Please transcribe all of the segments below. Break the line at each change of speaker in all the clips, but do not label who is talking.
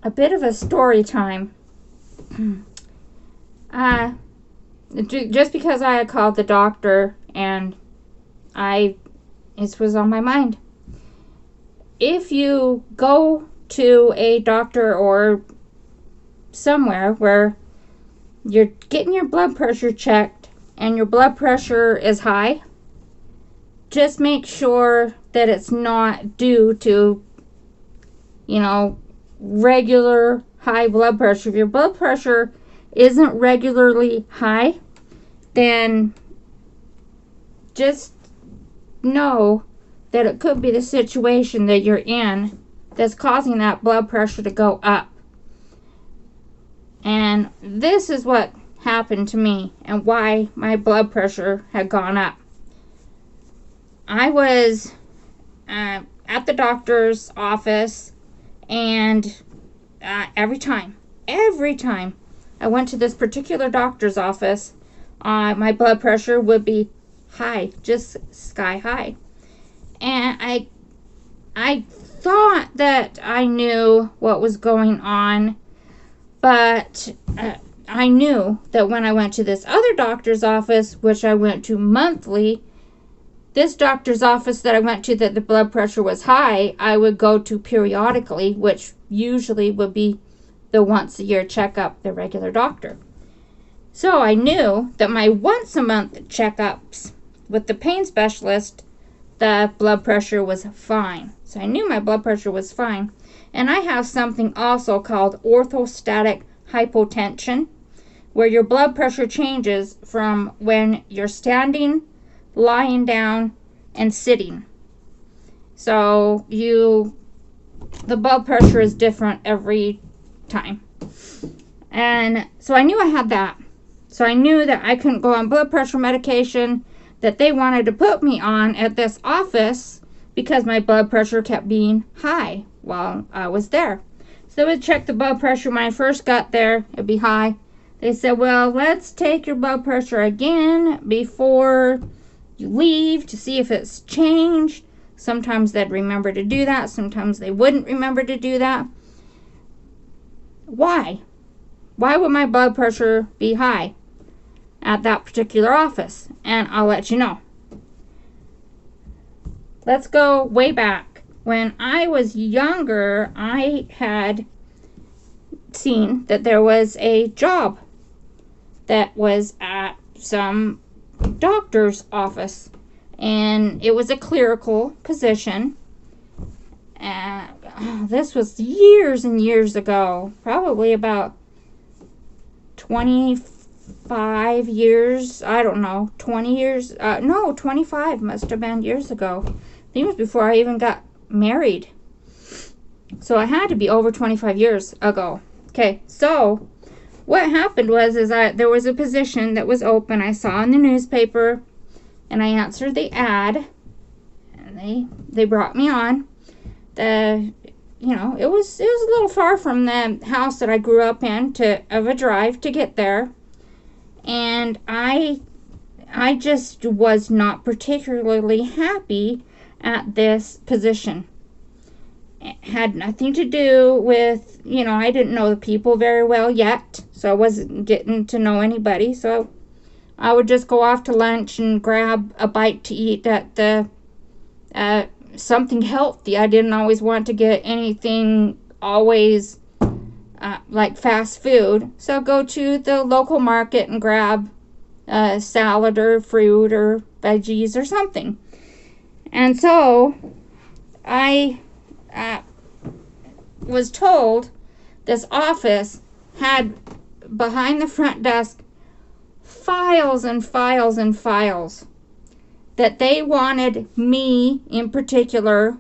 a bit of a story time. Just because I had called the doctor and this was on my mind. If you go to a doctor or somewhere where you're getting your blood pressure checked and your blood pressure is high, just make sure that it's not due to, regular high blood pressure. If your blood pressure isn't regularly high, then just know that it could be the situation that you're in that's causing that blood pressure to go up. And this is what happened to me and why my blood pressure had gone up. I was at the doctor's office, and every time I went to this particular doctor's office, my blood pressure would be high, just sky high. And I thought that I knew what was going on, but I knew that when I went to this other doctor's office, which I went to monthly, this doctor's office that I went to that the blood pressure was high, I would go to periodically, which usually would be the once a year checkup, the regular doctor. So I knew that my once a month checkups with the pain specialist, the blood pressure was fine. So I knew my blood pressure was fine. And I have something also called orthostatic hypotension, where your blood pressure changes from when you're standing, lying down, and sitting. So the blood pressure is different every time. And so I knew I had that. So I knew that I couldn't go on blood pressure medication that they wanted to put me on at this office because my blood pressure kept being high while I was there. So they would check the blood pressure when I first got there. It'd be high. They said, well, let's take your blood pressure again before you leave to see if it's changed. Sometimes they'd remember to do that. Sometimes they wouldn't remember to do that. Why? Why would my blood pressure be high at that particular office? And I'll let you know. Let's go way back. When I was younger, I had seen that there was a job that was at some doctor's office, and it was a clerical position. This was years and years ago, probably about 25 years, I don't know, 20 years, no, 25 must have been years ago. I think it was before I even got married. So it had to be over 25 years ago. Okay, so what happened was there was a position that was open. I saw in the newspaper, and I answered the ad, and they brought me on. It was a little far from the house that I grew up in of a drive to get there, and I just was not particularly happy at this position. It had nothing to do with, I didn't know the people very well yet, so I wasn't getting to know anybody. So I would just go off to lunch and grab a bite to eat at the something healthy. I didn't always want to get anything always like fast food. So go to the local market and grab a salad or fruit or veggies or something. And so I was told this office had behind the front desk files and files and files that they wanted me in particular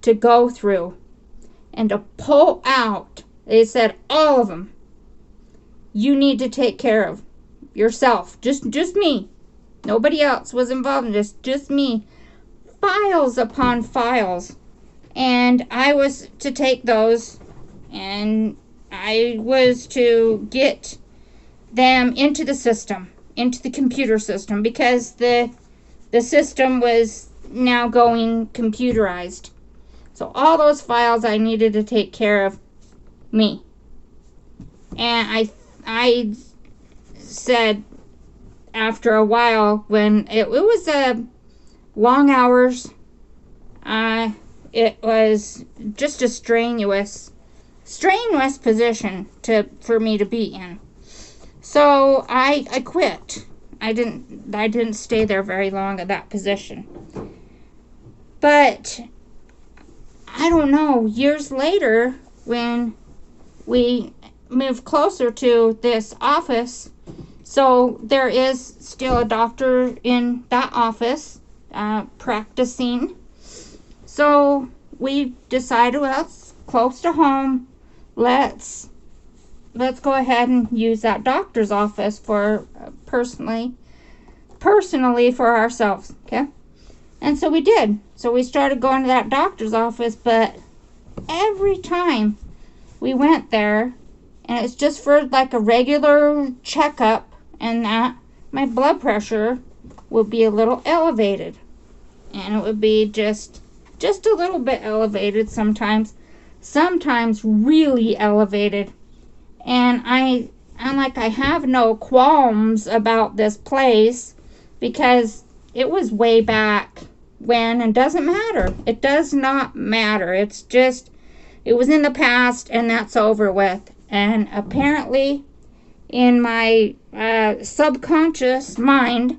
to go through and to pull out. They said, all of them you need to take care of yourself. Just me. Nobody else was involved in this, just me. Files upon files. And I was to take those, and I was to get them into the system, into the computer system, because the system was now going computerized. So all those files I needed to take care of me. And I said after a while, when it was long hours, it was just a strenuous position for me to be in. So I quit. I didn't stay there very long at that position. But I don't know, years later, when we moved closer to this office, so there is still a doctor in that office practicing. So we decided, well, it's close to home. Let's go ahead and use that doctor's office for personally for ourselves, okay? And so we did. So we started going to that doctor's office, but every time we went there, and it's just for like a regular checkup, and that my blood pressure would be a little elevated, and it would be just a little bit elevated sometimes really elevated. And I'm like, I have no qualms about this place because it was way back when, and doesn't matter. It does not matter. It's just, it was in the past, and that's over with. And apparently in my subconscious mind,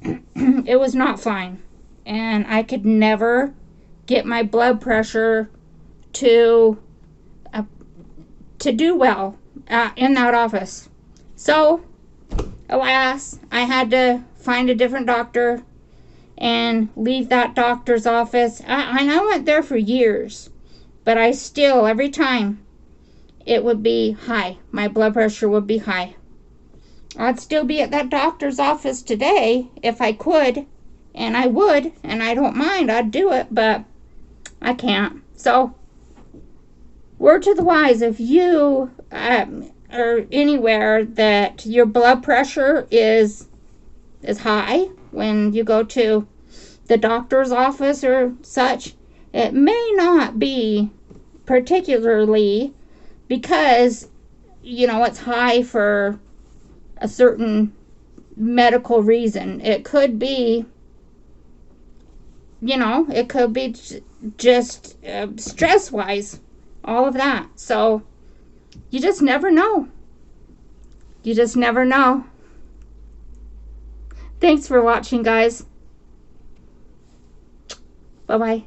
it was not fine. And I could never get my blood pressure to do well in that office. So, alas, I had to find a different doctor and leave that doctor's office. I went there for years, but I still, every time, it would be high. My blood pressure would be high. I'd still be at that doctor's office today if I could, and I would, and I don't mind. I'd do it, but I can't. So, word to the wise, if you are anywhere that your blood pressure is high when you go to the doctor's office or such, it may not be particularly because, you know, it's high for a certain medical reason. It could be, you know, it could be just stress-wise, all of that. So you just never know. You just never know. Thanks for watching, guys. Bye-bye.